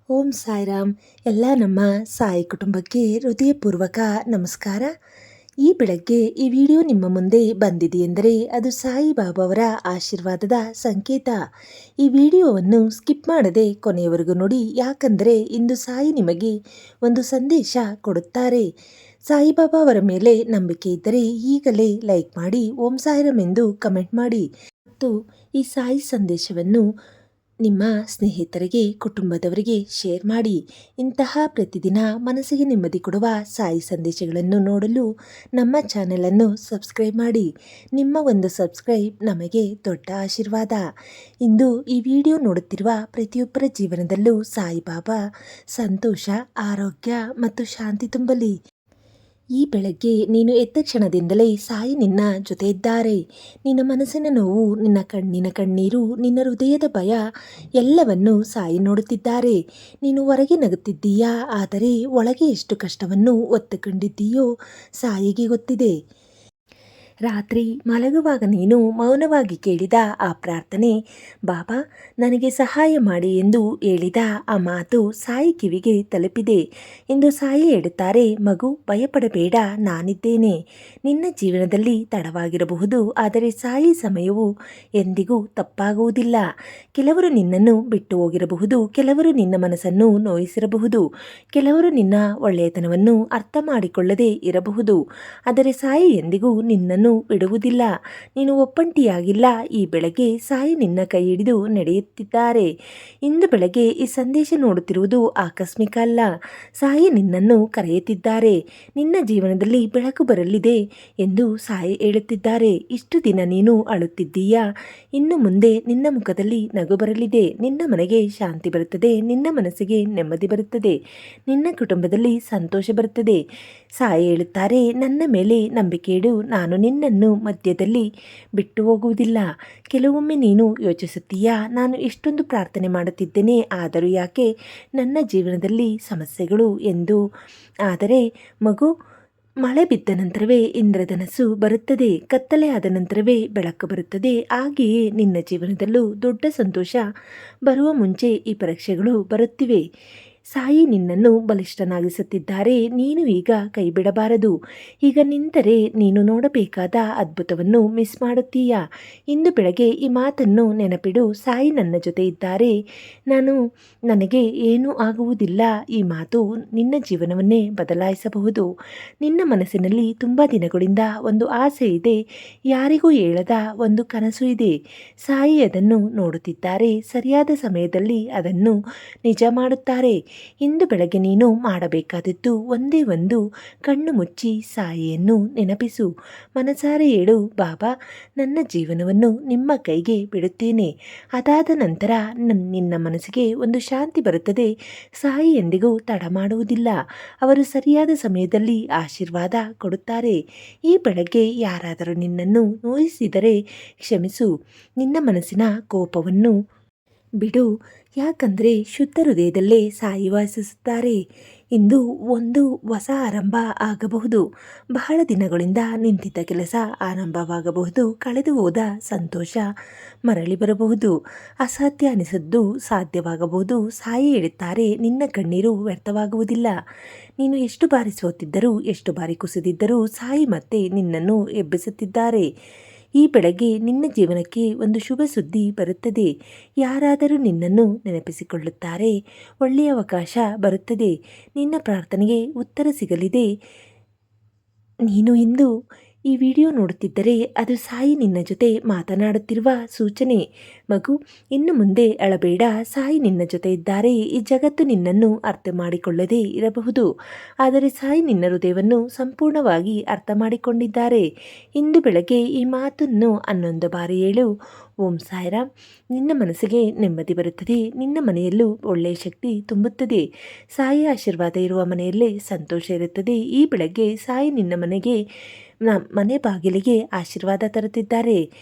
ಓಂ ಸಾಯಿರಾಮ್. ಎಲ್ಲ ನಮ್ಮ ಸಾಯಿ ಕುಟುಂಬಕ್ಕೆ ಹೃದಯಪೂರ್ವಕ ನಮಸ್ಕಾರ. ಈ ಬೆಳಗ್ಗೆ ಈ ವಿಡಿಯೋ ನಿಮ್ಮ ಮುಂದೆ ಬಂದಿದೆ ಎಂದರೆ ಅದು ಸಾಯಿಬಾಬಾ ಅವರ ಆಶೀರ್ವಾದದ ಸಂಕೇತ. ಈ ವಿಡಿಯೋವನ್ನು ಸ್ಕಿಪ್ ಮಾಡದೆ ಕೊನೆಯವರೆಗೂ ನೋಡಿ, ಯಾಕಂದರೆ ಇಂದು ಸಾಯಿ ನಿಮಗೆ ಒಂದು ಸಂದೇಶ ಕೊಡುತ್ತಾರೆ. ಸಾಯಿಬಾಬಾ ಅವರ ಮೇಲೆ ನಂಬಿಕೆ ಇದ್ದರೆ ಈಗಲೇ ಲೈಕ್ ಮಾಡಿ, ಓಂ ಸಾಯಿರಾಮ್ ಎಂದು ಕಮೆಂಟ್ ಮಾಡಿ ಮತ್ತು ಈ ಸಾಯಿ ಸಂದೇಶವನ್ನು ನಿಮ್ಮ ಸ್ನೇಹಿತರಿಗೆ, ಕುಟುಂಬದವರಿಗೆ ಶೇರ್ ಮಾಡಿ. ಇಂತಹ ಪ್ರತಿದಿನ ಮನಸ್ಸಿಗೆ ನೆಮ್ಮದಿ ಕೊಡುವ ಸಾಯಿ ಸಂದೇಶಗಳನ್ನು ನೋಡಲು ನಮ್ಮ ಚಾನೆಲನ್ನು ಸಬ್ಸ್ಕ್ರೈಬ್ ಮಾಡಿ. ನಿಮ್ಮ ಒಂದು ಸಬ್ಸ್ಕ್ರೈಬ್ ನಮಗೆ ದೊಡ್ಡ ಆಶೀರ್ವಾದ. ಇಂದು ಈ ವಿಡಿಯೋ ನೋಡುತ್ತಿರುವ ಪ್ರತಿಯೊಬ್ಬರ ಜೀವನದಲ್ಲೂ ಸಾಯಿಬಾಬಾ ಸಂತೋಷ, ಆರೋಗ್ಯ ಮತ್ತು ಶಾಂತಿ ತುಂಬಲಿ. ಈ ಬೆಳಗ್ಗೆ ನೀನು ಎದ್ದ ಕ್ಷಣದಿಂದಲೇ ಸಾಯಿ ನಿನ್ನ ಜೊತೆ ಇದ್ದಾರೆ. ನಿನ್ನ ಮನಸ್ಸಿನ ನೋವು, ನಿನ್ನ ಕಣ್ಣಿನ ಕಣ್ಣೀರು, ನಿನ್ನ ಹೃದಯದ ಭಯ ಎಲ್ಲವನ್ನು ಸಾಯಿ ನೋಡುತ್ತಿದ್ದಾರೆ. ನೀನು ಹೊರಗೆ ನಗುತ್ತಿದ್ದೀಯಾ, ಆದರೆ ಒಳಗೆ ಎಷ್ಟು ಕಷ್ಟವನ್ನು ಹೊತ್ತುಕೊಂಡಿದ್ದೀಯೋ ಸಾಯಿಗೆ ಗೊತ್ತಿದೆ. ರಾತ್ರಿ ಮಲಗುವಾಗ ನೀನು ಮೌನವಾಗಿ ಕೇಳಿದ ಆ ಪ್ರಾರ್ಥನೆ, ಬಾಬಾ ನನಗೆ ಸಹಾಯ ಮಾಡಿ ಎಂದು ಹೇಳಿದ ಆ ಮಾತು ಸಾಯಿ ಕಿವಿಗೆ ತಲುಪಿದೆ. ಎಂದು ಸಾಯಿ ಹೇಳುತ್ತಾರೆ, ಮಗು ಭಯಪಡಬೇಡ, ನಾನಿದ್ದೇನೆ. ನಿನ್ನ ಜೀವನದಲ್ಲಿ ತಡವಾಗಿರಬಹುದು, ಆದರೆ ಸಾಯಿ ಸಮಯವು ಎಂದಿಗೂ ತಪ್ಪಾಗುವುದಿಲ್ಲ. ಕೆಲವರು ನಿನ್ನನ್ನು ಬಿಟ್ಟು ಹೋಗಿರಬಹುದು, ಕೆಲವರು ನಿನ್ನ ಮನಸ್ಸನ್ನು ನೋಯಿಸಿರಬಹುದು, ಕೆಲವರು ನಿನ್ನ ಒಳ್ಳೆಯತನವನ್ನು ಅರ್ಥ ಮಾಡಿಕೊಳ್ಳದೆ ಇರಬಹುದು, ಆದರೆ ಸಾಯಿ ಎಂದಿಗೂ ನಿನ್ನನ್ನು ಬಿಡುವುದಿಲ್ಲ. ನೀನು ಒಪ್ಪಂಟಿಯಾಗಿಲ್ಲ. ಈ ಬೆಳಗ್ಗೆ ಸಾಯಿ ನಿನ್ನ ಕೈ ಹಿಡಿದು ನಡೆಯುತ್ತಿದ್ದಾರೆ. ಇಂದು ಬೆಳಗ್ಗೆ ಈ ಸಂದೇಶ ನೋಡುತ್ತಿರುವುದು ಆಕಸ್ಮಿಕ ಅಲ್ಲ. ಸಾಯಿ ನಿನ್ನನ್ನು ಕರೆಯುತ್ತಿದ್ದಾರೆ. ನಿನ್ನ ಜೀವನದಲ್ಲಿ ಬೆಳಕು ಬರಲಿದೆ ಎಂದು ಸಾಯಿ ಹೇಳುತ್ತಿದ್ದಾರೆ. ಇಷ್ಟು ದಿನ ನೀನು ಅಳುತ್ತಿದ್ದೀಯಾ, ಇನ್ನು ಮುಂದೆ ನಿನ್ನ ಮುಖದಲ್ಲಿ ನಗು ಬರಲಿದೆ. ನಿನ್ನ ಮನೆಗೆ ಶಾಂತಿ ಬರುತ್ತದೆ, ನಿನ್ನ ಮನಸ್ಸಿಗೆ ನೆಮ್ಮದಿ ಬರುತ್ತದೆ, ನಿನ್ನ ಕುಟುಂಬದಲ್ಲಿ ಸಂತೋಷ ಬರುತ್ತದೆ. ಸಾಯಿ ಹೇಳುತ್ತಾರೆ, ನನ್ನ ಮೇಲೆ ನಂಬಿಕೆ ಇಡು, ನಾನು ನಿನ್ನನ್ನು ಮಧ್ಯದಲ್ಲಿ ಬಿಟ್ಟು ಹೋಗುವುದಿಲ್ಲ. ಕೆಲವೊಮ್ಮೆ ನೀನು ಯೋಚಿಸುತ್ತೀಯಾ, ನಾನು ಇಷ್ಟೊಂದು ಪ್ರಾರ್ಥನೆ ಮಾಡುತ್ತಿದ್ದೇನೆ, ಆದರೂ ಯಾಕೆ ನನ್ನ ಜೀವನದಲ್ಲಿ ಸಮಸ್ಯೆಗಳು ಎಂದು. ಆದರೆ ಮಗು, ಮಳೆ ಬಿದ್ದ ನಂತರವೇ ಇಂದ್ರಧನಸ್ಸು ಬರುತ್ತದೆ, ಕತ್ತಲೆ ಆದ ನಂತರವೇ ಬೆಳಕು ಬರುತ್ತದೆ. ಹಾಗೆಯೇ ನಿನ್ನ ಜೀವನದಲ್ಲೂ ದೊಡ್ಡ ಸಂತೋಷ ಬರುವ ಮುಂಚೆ ಈ ಪರೀಕ್ಷೆಗಳು ಬರುತ್ತಿವೆ. ಸಾಯಿ ನಿನ್ನನ್ನು ಬಲಿಷ್ಠನಾಗಿಸುತ್ತಿದ್ದಾರೆ. ನೀನು ಈಗ ಕೈ ಬಿಡಬಾರದು. ಈಗ ನಿಂತರೆ ನೀನು ನೋಡಬೇಕಾದ ಅದ್ಭುತವನ್ನು ಮಿಸ್ ಮಾಡುತ್ತೀಯಾ. ಇಂದು ಬೆಳಗ್ಗೆ ಈ ಮಾತನ್ನು ನೆನಪಿಡು, ಸಾಯಿ ನನ್ನ ಜೊತೆ ಇದ್ದಾರೆ, ನನಗೆ ಏನೂ ಆಗುವುದಿಲ್ಲ. ಈ ಮಾತು ನಿನ್ನ ಜೀವನವನ್ನೇ ಬದಲಾಯಿಸಬಹುದು. ನಿನ್ನ ಮನಸ್ಸಿನಲ್ಲಿ ತುಂಬ ದಿನಗಳಿಂದ ಒಂದು ಆಸೆ ಇದೆ, ಯಾರಿಗೂ ಹೇಳದ ಒಂದು ಕನಸು ಇದೆ. ಸಾಯಿ ಅದನ್ನು ನೋಡುತ್ತಿದ್ದಾರೆ. ಸರಿಯಾದ ಸಮಯದಲ್ಲಿ ಅದನ್ನು ನಿಜ ಮಾಡುತ್ತಾರೆ. ಇಂದು ಬೆಳಗ್ಗೆ ನೀನು ಮಾಡಬೇಕಾದದ್ದು ಒಂದೇ ಒಂದು, ಕಣ್ಣು ಮುಚ್ಚಿ ಸಾಯಿಯನ್ನು ನೆನಪಿಸು. ಮನಸಾರೆ ಹೇಳು, ಬಾಬಾ ನನ್ನ ಜೀವನವನ್ನು ನಿಮ್ಮ ಕೈಗೆ ಬಿಡುತ್ತೇನೆ. ಅದಾದ ನಂತರ ನಿನ್ನ ಮನಸ್ಸಿಗೆ ಒಂದು ಶಾಂತಿ ಬರುತ್ತದೆ. ಸಾಯಿ ಎಂದಿಗೂ ತಡ ಮಾಡುವುದಿಲ್ಲ. ಅವರು ಸರಿಯಾದ ಸಮಯದಲ್ಲಿ ಆಶೀರ್ವಾದ ಕೊಡುತ್ತಾರೆ. ಈ ಬೆಳಗ್ಗೆ ಯಾರಾದರೂ ನಿನ್ನನ್ನು ನೋಯಿಸಿದರೆ ಕ್ಷಮಿಸು. ನಿನ್ನ ಮನಸ್ಸಿನ ಕೋಪವನ್ನು ಬಿಡು, ಯಾಕಂದರೆ ಶುದ್ಧ ಹೃದಯದಲ್ಲೇ ಸಾಯಿ ವಾಸಿಸುತ್ತಾರೆ. ಇಂದು ಒಂದು ಹೊಸ ಆರಂಭ ಆಗಬಹುದು. ಬಹಳ ದಿನಗಳಿಂದ ನಿಂತಿದ್ದ ಕೆಲಸ ಆರಂಭವಾಗಬಹುದು. ಕಳೆದು ಹೋದ ಸಂತೋಷ ಮರಳಿ ಬರಬಹುದು. ಅಸಾಧ್ಯ ಅನಿಸದ್ದು ಸಾಧ್ಯವಾಗಬಹುದು. ಸಾಯಿ ಹೇಳುತ್ತಾರೆ, ನಿನ್ನ ಕಣ್ಣೀರು ವ್ಯರ್ಥವಾಗುವುದಿಲ್ಲ. ನೀನು ಎಷ್ಟು ಬಾರಿ ಸೋತಿದ್ದರೂ, ಎಷ್ಟು ಬಾರಿ ಕುಸಿದಿದ್ದರೂ ಸಾಯಿ ಮತ್ತೆ ನಿನ್ನನ್ನು ಎಬ್ಬಿಸುತ್ತಿದ್ದಾರೆ. ಈ ಬೆಳಗ್ಗೆ ನಿನ್ನ ಜೀವನಕ್ಕೆ ಒಂದು ಶುಭ ಸುದ್ದಿ ಬರುತ್ತದೆ. ಯಾರಾದರೂ ನಿನ್ನನ್ನು ನೆನಪಿಸಿಕೊಳ್ಳುತ್ತಾರೆ. ಒಳ್ಳೆಯ ಅವಕಾಶ ಬರುತ್ತದೆ. ನಿನ್ನ ಪ್ರಾರ್ಥನೆಗೆ ಉತ್ತರ ಸಿಗಲಿದೆ. ನೀನು ಇಂದು ಈ ವಿಡಿಯೋ ನೋಡುತ್ತಿದ್ದರೆ ಅದು ಸಾಯಿ ನಿನ್ನ ಜೊತೆ ಮಾತನಾಡುತ್ತಿರುವ ಸೂಚನೆ. ಮಗು, ಇನ್ನು ಮುಂದೆ ಅಳಬೇಡ. ಸಾಯಿ ನಿನ್ನ ಜೊತೆ ಇದ್ದಾರೆ. ಈ ಜಗತ್ತು ನಿನ್ನನ್ನು ಅರ್ಥ ಮಾಡಿಕೊಳ್ಳದೇ ಇರಬಹುದು, ಆದರೆ ಸಾಯಿ ನಿನ್ನ ಹೃದಯವನ್ನು ಸಂಪೂರ್ಣವಾಗಿ ಅರ್ಥ ಮಾಡಿಕೊಂಡಿದ್ದಾರೆ. ಇಂದು ಬೆಳಗ್ಗೆ ಈ ಮಾತನ್ನು 11 ಬಾರಿ ಹೇಳು. ಓಂ ಸಾಯಿರಾಮ್. ನಿನ್ನ ಮನಸ್ಸಿಗೆ ನೆಮ್ಮದಿ ಬರುತ್ತದೆ. ನಿನ್ನ ಮನೆಯಲ್ಲೂ ಒಳ್ಳೆಯ ಶಕ್ತಿ ತುಂಬುತ್ತದೆ. ಸಾಯಿ ಆಶೀರ್ವಾದ ಇರುವ ಮನೆಯಲ್ಲೇ ಸಂತೋಷ ಇರುತ್ತದೆ. ಈ ಬೆಳಗ್ಗೆ ಸಾಯಿ ನಿನ್ನ ಮನೆ ಬಾಗಿಲಿಗೆ ಆಶೀರ್ವಾದ ತರುತ್ತಿದ್ದಾರೆ.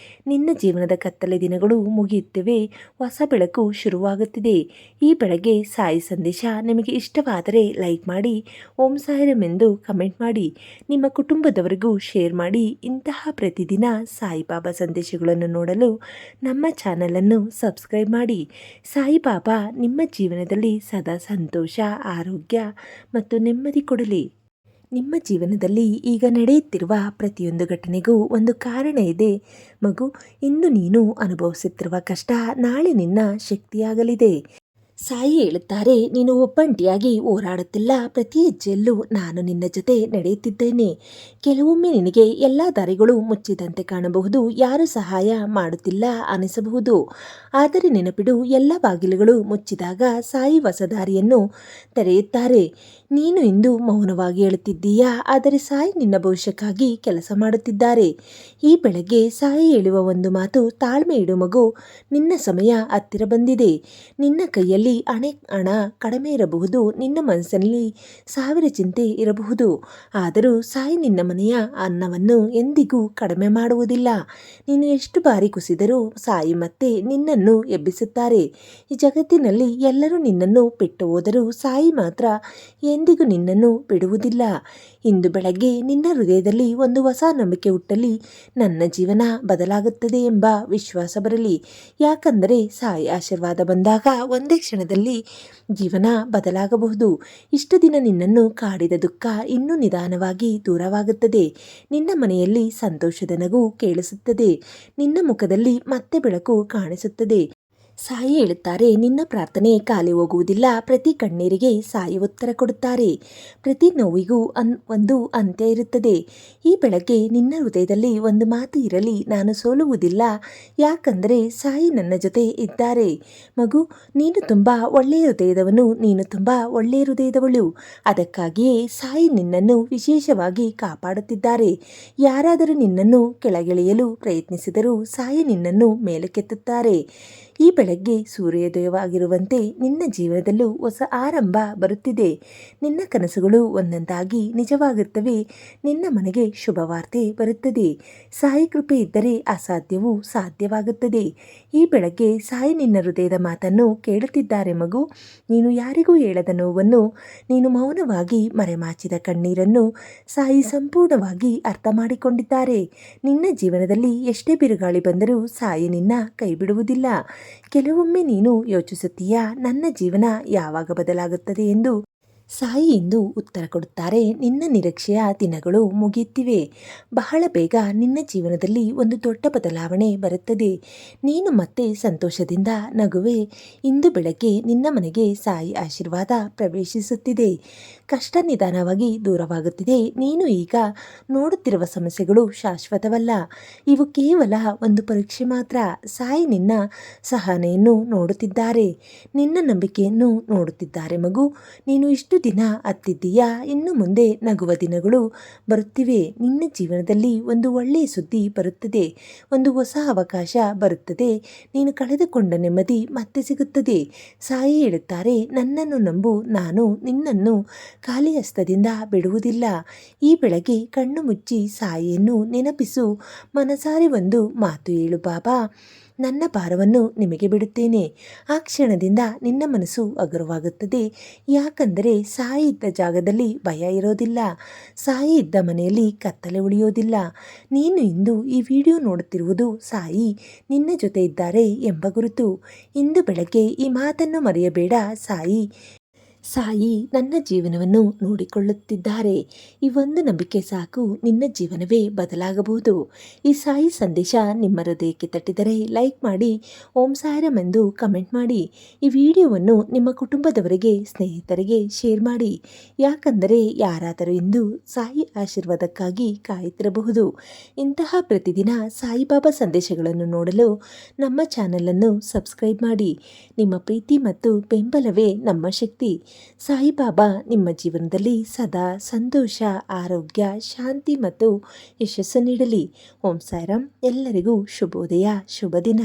ನಿನ್ನ ಜೀವನದ ಕತ್ತಲೆ ದಿನಗಳು ಮುಗಿಯುತ್ತಿವೆ. ಹೊಸ ಬೆಳಕು ಶುರುವಾಗುತ್ತಿದೆ. ಈ ಬೆಳಗ್ಗೆ ಸಾಯಿ ಸಂದೇಶ ನಿಮಗೆ ಇಷ್ಟವಾದರೆ ಲೈಕ್ ಮಾಡಿ, ಓಂ ಸಾಯಿರಾಮ್ ಎಂದು ಕಮೆಂಟ್ ಮಾಡಿ, ನಿಮ್ಮ ಕುಟುಂಬದವರಿಗೂ ಶೇರ್ ಮಾಡಿ. ಇಂತಹ ಪ್ರತಿದಿನ ಸಾಯಿಬಾಬಾ ಸಂದೇಶಗಳನ್ನು ನೋಡಲು ನಮ್ಮ ಚಾನಲನ್ನು ಸಬ್ಸ್ಕ್ರೈಬ್ ಮಾಡಿ. ಸಾಯಿಬಾಬಾ ನಿಮ್ಮ ಜೀವನದಲ್ಲಿ ಸದಾ ಸಂತೋಷ, ಆರೋಗ್ಯ ಮತ್ತು ನೆಮ್ಮದಿ ಕೊಡಲಿ. ನಿಮ್ಮ ಜೀವನದಲ್ಲಿ ಈಗ ನಡೆಯುತ್ತಿರುವ ಪ್ರತಿಯೊಂದು ಘಟನೆಗೂ ಒಂದು ಕಾರಣ ಇದೆ ಮಗು. ಇಂದು ನೀನು ಅನುಭವಿಸುತ್ತಿರುವ ಕಷ್ಟ ನಾಳೆ ನಿನ್ನ ಶಕ್ತಿಯಾಗಲಿದೆ. ಸಾಯಿ ಹೇಳುತ್ತಾರೆ, ನೀನು ಒಬ್ಬಂಟಿಯಾಗಿ ಹೋರಾಡುತ್ತಿಲ್ಲ. ಪ್ರತಿ ಹೆಜ್ಜೆಯಲ್ಲೂ ನಾನು ನಿನ್ನ ಜೊತೆ ನಡೆಯುತ್ತಿದ್ದೇನೆ. ಕೆಲವೊಮ್ಮೆ ನಿನಗೆ ಎಲ್ಲ ದಾರಿಗಳು ಮುಚ್ಚಿದಂತೆ ಕಾಣಬಹುದು, ಯಾರು ಸಹಾಯ ಮಾಡುತ್ತಿಲ್ಲ ಅನಿಸಬಹುದು. ಆದರೆ ನೆನಪಿಡು, ಎಲ್ಲ ಬಾಗಿಲುಗಳು ಮುಚ್ಚಿದಾಗ ಸಾಯಿ ಹೊಸ ದಾರಿಯನ್ನು ತೆರೆಯುತ್ತಾರೆ. ನೀನು ಇಂದು ಮೌನವಾಗಿ ಹೇಳುತ್ತಿದ್ದೀಯಾ, ಆದರೆ ಸಾಯಿ ನಿನ್ನ ಭವಿಷ್ಯಕ್ಕಾಗಿ ಕೆಲಸ ಮಾಡುತ್ತಿದ್ದಾರೆ. ಈ ಬೆಳಗ್ಗೆ ಸಾಯಿ ಹೇಳುವ ಒಂದು ಮಾತು, ತಾಳ್ಮೆ ಇಡು ಮಗು, ನಿನ್ನ ಸಮಯ ಹತ್ತಿರ ಬಂದಿದೆ. ನಿನ್ನ ಕೈಯಲ್ಲಿ ಹಣ ಕಡಿಮೆ ಇರಬಹುದು, ನಿನ್ನ ಮನಸ್ಸಿನಲ್ಲಿ 1000 ಚಿಂತೆ ಇರಬಹುದು, ಆದರೂ ಸಾಯಿ ನಿನ್ನ ಮನೆಯ ಅನ್ನವನ್ನು ಎಂದಿಗೂ ಕಡಿಮೆ ಮಾಡುವುದಿಲ್ಲ. ನೀನು ಎಷ್ಟು ಬಾರಿ ಕುಸಿದರೂ ಸಾಯಿ ಮತ್ತೆ ನಿನ್ನನ್ನು ಎಬ್ಬಿಸುತ್ತಾರೆ. ಈ ಜಗತ್ತಿನಲ್ಲಿ ಎಲ್ಲರೂ ನಿನ್ನನ್ನು ಬಿಟ್ಟು ಹೋದರೂ ಸಾಯಿ ಮಾತ್ರ ಎಂದಿಗೂ ನಿನ್ನನ್ನು ಬಿಡುವುದಿಲ್ಲ. ಇಂದು ಬೆಳಗ್ಗೆ ನಿನ್ನ ಹೃದಯದಲ್ಲಿ ಒಂದು ಹೊಸ ನಂಬಿಕೆ ಹುಟ್ಟಲಿ. ನನ್ನ ಜೀವನ ಬದಲಾಗುತ್ತದೆ ಎಂಬ ವಿಶ್ವಾಸ ಬರಲಿ. ಯಾಕಂದರೆ ಸಾಯಿ ಆಶೀರ್ವಾದ ಬಂದಾಗ ಒಂದೇ ಕ್ಷಣದಲ್ಲಿ ಜೀವನ ಬದಲಾಗಬಹುದು. ಇಷ್ಟು ದಿನ ನಿನ್ನನ್ನು ಕಾಡಿದ ದುಃಖ ಇನ್ನೂ ನಿಧಾನವಾಗಿ ದೂರವಾಗುತ್ತದೆ. ನಿನ್ನ ಮನೆಯಲ್ಲಿ ಸಂತೋಷದ ನಗು ಕೇಳಿಸುತ್ತದೆ. ನಿನ್ನ ಮುಖದಲ್ಲಿ ಮತ್ತೆ ಬೆಳಕು ಕಾಣಿಸುತ್ತದೆ. ಸಾಯಿ ಹೇಳುತ್ತಾರೆ, ನಿನ್ನ ಪ್ರಾರ್ಥನೆ ಖಾಲಿ ಹೋಗುವುದಿಲ್ಲ. ಪ್ರತಿ ಕಣ್ಣೀರಿಗೆ ಸಾಯಿ ಉತ್ತರ ಕೊಡುತ್ತಾರೆ. ಪ್ರತಿ ನೋವಿಗೂ ಒಂದು ಅಂತ್ಯ ಇರುತ್ತದೆ. ಈ ಬೆಳಗ್ಗೆ ನಿನ್ನ ಹೃದಯದಲ್ಲಿ ಒಂದು ಮಾತು ಇರಲಿ, ನಾನು ಸೋಲುವುದಿಲ್ಲ, ಯಾಕಂದರೆ ಸಾಯಿ ನನ್ನ ಜೊತೆ ಇದ್ದಾರೆ. ಮಗು, ನೀನು ತುಂಬ ಒಳ್ಳೆಯ ಹೃದಯದವನು, ನೀನು ತುಂಬ ಒಳ್ಳೆಯ ಹೃದಯದವಳು. ಅದಕ್ಕಾಗಿಯೇ ಸಾಯಿ ನಿನ್ನನ್ನು ವಿಶೇಷವಾಗಿ ಕಾಪಾಡುತ್ತಿದ್ದಾರೆ. ಯಾರಾದರೂ ನಿನ್ನನ್ನು ಕೆಳಗೆಳೆಯಲು ಪ್ರಯತ್ನಿಸಿದರೂ ಸಾಯಿ ನಿನ್ನನ್ನು ಮೇಲಕ್ಕೆತ್ತುತ್ತಾರೆ. ಈ ಬೆಳಗ್ಗೆ ಸೂರ್ಯೋದಯವಾಗಿರುವಂತೆ ನಿನ್ನ ಜೀವನದಲ್ಲೂ ಹೊಸ ಆರಂಭ ಬರುತ್ತಿದೆ. ನಿನ್ನ ಕನಸುಗಳು ಒಂದೊಂದಾಗಿ ನಿಜವಾಗುತ್ತವೆ. ನಿನ್ನ ಮನೆಗೆ ಶುಭವಾರ್ತೆ ಬರುತ್ತದೆ. ಸಾಯಿ ಕೃಪೆ ಇದ್ದರೆ ಅಸಾಧ್ಯವೂ ಸಾಧ್ಯವಾಗುತ್ತದೆ. ಈ ಬೆಳಗ್ಗೆ ಸಾಯಿ ನಿನ್ನ ಹೃದಯದ ಮಾತನ್ನು ಕೇಳುತ್ತಿದ್ದಾರೆ ಮಗು. ನೀನು ಯಾರಿಗೂ ಹೇಳದ ನೋವನ್ನು, ನೀನು ಮೌನವಾಗಿ ಮರೆಮಾಚಿದ ಕಣ್ಣೀರನ್ನು ಸಾಯಿ ಸಂಪೂರ್ಣವಾಗಿ ಅರ್ಥ ಮಾಡಿಕೊಂಡಿದ್ದಾರೆ. ನಿನ್ನ ಜೀವನದಲ್ಲಿ ಎಷ್ಟೇ ಬಿರುಗಾಳಿ ಬಂದರೂ ಸಾಯಿ ನಿನ್ನ ಕೈ ಬಿಡುವುದಿಲ್ಲ. ಕೆಲವೊಮ್ಮೆ ನೀನು ಯೋಚಿಸುತ್ತೀಯಾ, ನನ್ನ ಜೀವನ ಯಾವಾಗ ಬದಲಾಗುತ್ತದೆ ಎಂದು. ಸಾಯಿ ಎಂದು ಉತ್ತರ ಕೊಡುತ್ತಾರೆ, ನಿನ್ನ ನಿರೀಕ್ಷೆಯ ದಿನಗಳು ಮುಗಿಯುತ್ತಿವೆ. ಬಹಳ ಬೇಗ ನಿನ್ನ ಜೀವನದಲ್ಲಿ ಒಂದು ದೊಡ್ಡ ಬದಲಾವಣೆ ಬರುತ್ತದೆ. ನೀನು ಮತ್ತೆ ಸಂತೋಷದಿಂದ ನಗುವೆ. ಇಂದು ಬೆಳಗ್ಗೆ ನಿನ್ನ ಮನೆಗೆ ಸಾಯಿ ಆಶೀರ್ವಾದ ಪ್ರವೇಶಿಸುತ್ತಿದೆ. ಕಷ್ಟ ನಿಧಾನವಾಗಿ ದೂರವಾಗುತ್ತಿದೆ. ನೀನು ಈಗ ನೋಡುತ್ತಿರುವ ಸಮಸ್ಯೆಗಳು ಶಾಶ್ವತವಲ್ಲ. ಇವು ಕೇವಲ ಒಂದು ಪರೀಕ್ಷೆ ಮಾತ್ರ. ಸಾಯಿ ನಿನ್ನ ಸಹನೆಯನ್ನು ನೋಡುತ್ತಿದ್ದಾರೆ, ನಿನ್ನ ನಂಬಿಕೆಯನ್ನು ನೋಡುತ್ತಿದ್ದಾರೆ ಮಗು. ನೀನು ಇಷ್ಟು ದಿನ ಹತ್ತಿದ್ದೀಯಾ, ಇನ್ನು ಮುಂದೆ ನಗುವ ದಿನಗಳು ಬರುತ್ತಿವೆ. ನಿನ್ನ ಜೀವನದಲ್ಲಿ ಒಂದು ಒಳ್ಳೆಯ ಸುದ್ದಿ ಬರುತ್ತದೆ. ಒಂದು ಹೊಸ ಅವಕಾಶ ಬರುತ್ತದೆ. ನೀನು ಕಳೆದುಕೊಂಡ ನೆಮ್ಮದಿ ಮತ್ತೆ ಸಿಗುತ್ತದೆ. ಸಾಯಿ ಹೇಳುತ್ತಾರೆ, ನನ್ನನ್ನು ನಂಬು, ನಾನು ನಿನ್ನನ್ನು ಖಾಲಿ ಹಸ್ತದಿಂದ ಬಿಡುವುದಿಲ್ಲ. ಈ ಬೆಳಗ್ಗೆ ಕಣ್ಣು ಮುಚ್ಚಿ ಸಾಯಿಯನ್ನು ನೆನಪಿಸು. ಮನಸಾರೆ ಒಂದು ಮಾತು ಹೇಳು, ಬಾಬಾ ನನ್ನ ಭಾರವನ್ನು ನಿಮಗೆ ಬಿಡುತ್ತೇನೆ. ಆ ಕ್ಷಣದಿಂದ ನಿನ್ನ ಮನಸ್ಸು ಹಗುರವಾಗುತ್ತದೆ. ಯಾಕಂದರೆ ಸಾಯಿ ಇದ್ದ ಜಾಗದಲ್ಲಿ ಭಯ ಇರೋದಿಲ್ಲ. ಸಾಯಿ ಇದ್ದ ಮನೆಯಲ್ಲಿ ಕತ್ತಲೆ ಉಳಿಯೋದಿಲ್ಲ. ನೀನು ಇಂದು ಈ ವಿಡಿಯೋ ನೋಡುತ್ತಿರುವುದು ಸಾಯಿ ನಿನ್ನ ಜೊತೆ ಇದ್ದಾರೆ ಎಂಬ ಗುರುತು. ಇಂದು ಬೆಳಗ್ಗೆ ಈ ಮಾತನ್ನು ಮರೆಯಬೇಡ. ಸಾಯಿ ನನ್ನ ಜೀವನವನ್ನು ನೋಡಿಕೊಳ್ಳುತ್ತಿದ್ದಾರೆ. ಈ ಒಂದು ನಂಬಿಕೆ ಸಾಕು, ನಿನ್ನ ಜೀವನವೇ ಬದಲಾಗಬಹುದು. ಈ ಸಾಯಿ ಸಂದೇಶ ನಿಮ್ಮ ಹೃದಯಕ್ಕೆ ತಟ್ಟಿದರೆ ಲೈಕ್ ಮಾಡಿ, ಓಂ ಸಾಯಿರಾಮ್ ಎಂದು ಕಮೆಂಟ್ ಮಾಡಿ. ಈ ವಿಡಿಯೋವನ್ನು ನಿಮ್ಮ ಕುಟುಂಬದವರಿಗೆ, ಸ್ನೇಹಿತರಿಗೆ ಶೇರ್ ಮಾಡಿ. ಯಾಕಂದರೆ ಯಾರಾದರೂ ಇಂದು ಸಾಯಿ ಆಶೀರ್ವಾದಕ್ಕಾಗಿ ಕಾಯುತ್ತಿರಬಹುದು. ಇಂತಹ ಪ್ರತಿದಿನ ಸಾಯಿಬಾಬಾ ಸಂದೇಶಗಳನ್ನು ನೋಡಲು ನಮ್ಮ ಚಾನಲನ್ನು ಸಬ್ಸ್ಕ್ರೈಬ್ ಮಾಡಿ. ನಿಮ್ಮ ಪ್ರೀತಿ ಮತ್ತು ಬೆಂಬಲವೇ ನಮ್ಮ ಶಕ್ತಿ. ಸಾಯಿಬಾಬಾ ನಿಮ್ಮ ಜೀವನದಲ್ಲಿ ಸದಾ ಸಂತೋಷ, ಆರೋಗ್ಯ, ಶಾಂತಿ ಮತ್ತು ಯಶಸ್ಸು ನೀಡಲಿ. ಓಂ ಸಾಯಿರಾಮ್. ಎಲ್ಲರಿಗೂ ಶುಭೋದಯ, ಶುಭ ದಿನ.